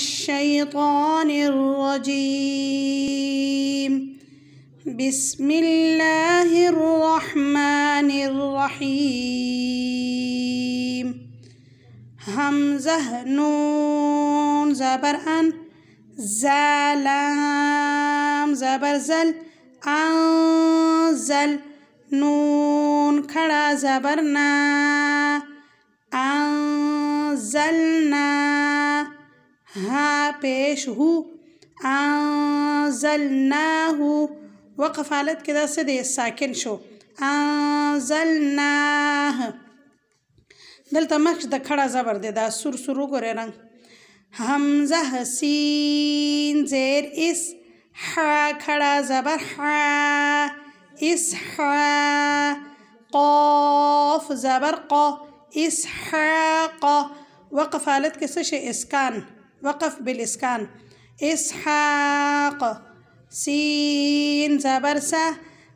الشيطان الرجيم بسم الله الرحمن الرحيم همزة نون زبر أن زلام زبر زل أنزل نون खड़ा زبر ना أنزلنا ها पेश हु أنزلناه وقف حالت كده سدي ساكن شو أنزلناه دلتا مخش دا खड़ा زبر دے دا سر سرو گرے رنگ همزة سين زير اس حا खड़ा زبر حا إسحاق قاف زبر قا إسحاق وقف حالت كسش إسكان وقف بالإسكان إسحاق سين زبر سا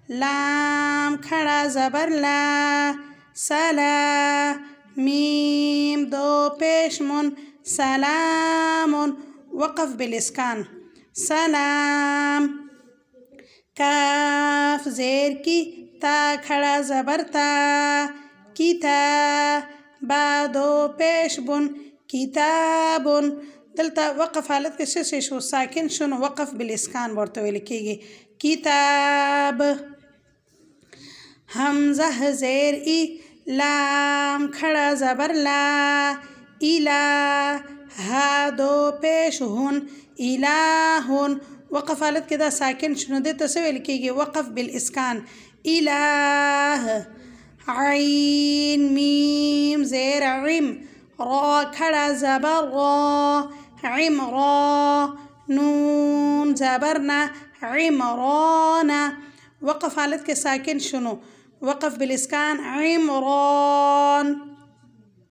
لام खड़ा زبر لا سلا ميم دو पेश من سلام وقف بالإسكان سلام काफ ज़ेर की ता खड़ा ज़बर ता किता बा दो पेश बुन किताबुन दलता वक़फ़ हालत के से शो साकिन शुन वक़फ़ बिलिस्कान बोलते लिखेगी किताब हमज़ा ज़ेर ई लाम खड़ा ज़बर ला इला हा दो पेश हुन इलाहुन वक़फ़ हालत كده साकिन शुनु दे तस्वीर लिखेगी वक़फ़ बिलइस्कान इलाह आइन मीम ज़ेर इम रा खड़ा ज़बर रा इम रा नून ज़बरना इमराना वक़फ़ हालत के साकिन शुनु वक़फ़ बिलइस्कान इमरान